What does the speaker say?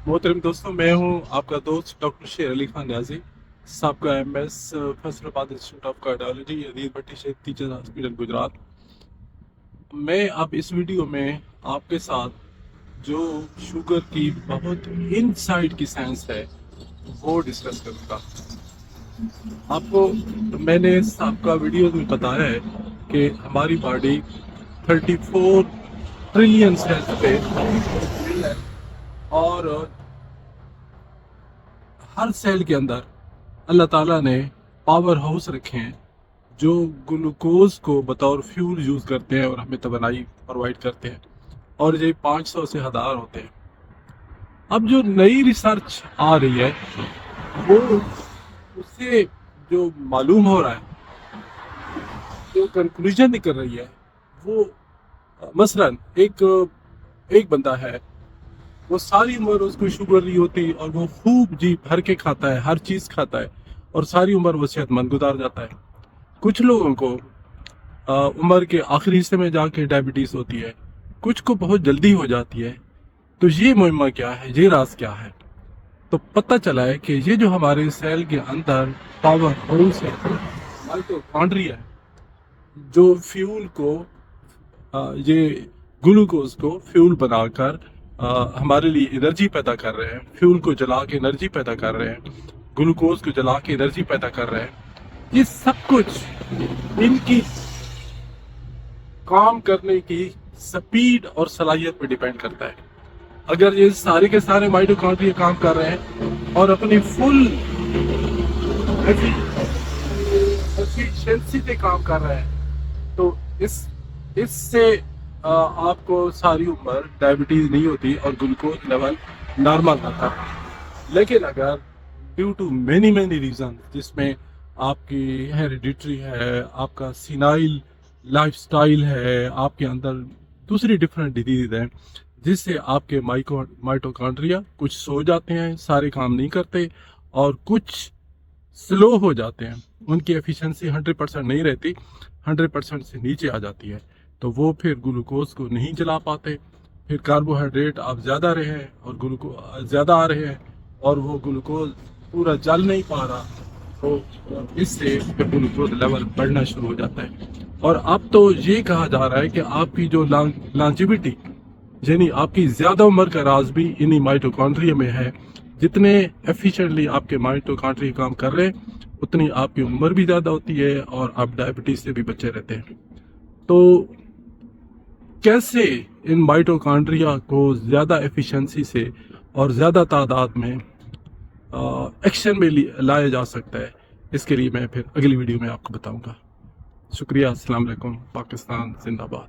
मोहतरम दोस्तों, मैं हूं आपका दोस्त डॉक्टर शेर अली खान न्याजी, साहब का MS Faisalabad institute of cardiology, Adeel Bhatti Sheikh teachers hospital Gujrat. मैं अब इस वीडियो में आपके साथ जो शुगर की बहुत इनसाइड की साइंस है वो डिस्कस करूंगा। आपको मैंने आपका वीडियो में बताया है कि हमारी बॉडी 34 ट्रिलियन सेल्स पे built है, और हर सेल के अंदर अल्लाह ताला ने पावर हाउस रखे हैं जो ग्लूकोज को बतौर फ्यूल यूज करते हैं और हमें तवानाई प्रोवाइड करते हैं, और ये 500 से हजार होते हैं। अब जो नई रिसर्च आ रही है वो उससे जो मालूम हो रहा है, जो कंक्लूजन निकल रही है वो मसलन एक बंदा है, वो सारी उम्र उसको शुगर नहीं होती और वो खूब जी भर के खाता है, हर चीज खाता है, और सारी उम्र वो सेहतमंद गुजार जाता है। कुछ लोगों को उम्र के आखिरी हिस्से में जाके डायबिटीज होती है, कुछ को बहुत जल्दी हो जाती है। तो ये मुहिम्मा क्या है, ये राज क्या है? तो पता चला है कि ये जो हमारे सेल के अंदर पावर हाउस है, माइटोकॉन्ड्रिया है, जो फ्यूल को ये ग्लूकोज को फ्यूल बनाकर हमारे लिए एनर्जी पैदा कर रहे हैं, फ्यूल को जला के एनर्जी पैदा कर रहे हैं, ग्लूकोज को जला के एनर्जी पैदा कर रहे हैं। ये सब कुछ इनकी काम करने की स्पीड और सलाहियत पे डिपेंड करता है। अगर ये सारे के सारे माइटोकॉन्ड्रिया काम कर रहे हैं और अपनी फुल एफिशिएंसी पे काम कर रहे हैं, तो इससे आपको सारी उम्र डायबिटीज नहीं होती और ग्लूकोज लेवल नॉर्मल रहता है। लेकिन अगर due to many many reason, जिसमें आपकी हेरिडिटरी है, आपका सीनाइल लाइफस्टाइल है, आपके अंदर दूसरी डिफरेंट डिजीज हैं, जिससे आपके माइटोकॉन्ड्रिया कुछ सो जाते हैं, सारे काम नहीं करते, और कुछ स्लो हो जाते हैं, उनकी एफिशिएंसी 100% नहीं रहती, 100% से नीचे आ जाती है। तो वो फिर ग्लूकोज को नहीं जला पाते, फिर कार्बोहाइड्रेट आप ज़्यादा रहे हैं और ग्लूकोज ज़्यादा आ रहे हैं, और वो ग्लूकोज पूरा जल नहीं पा रहा, तो इससे फिर ग्लूकोज लेवल बढ़ना शुरू हो जाता है। और अब तो ये कहा जा रहा है कि आपकी जो लॉन्जेविटी, यानी आपकी ज़्यादा उम्र का राज भी इन्हीं माइटोकॉन्ड्रिया में है। जितने एफिशिएंटली आपके माइटोकॉन्ड्रिया काम कर रहे हैं, उतनी आपकी उम्र भी ज़्यादा होती है और आप डायबिटीज से भी बचे रहते हैं। तो कैसे इन माइटोकॉन्ड्रिया को ज़्यादा एफिशिएंसी से और ज़्यादा तादाद में एक्शन में लाया जा सकता है, इसके लिए मैं फिर अगली वीडियो में आपको बताऊंगा। शुक्रिया। अस्सलाम वालेकुम। पाकिस्तान जिंदाबाद।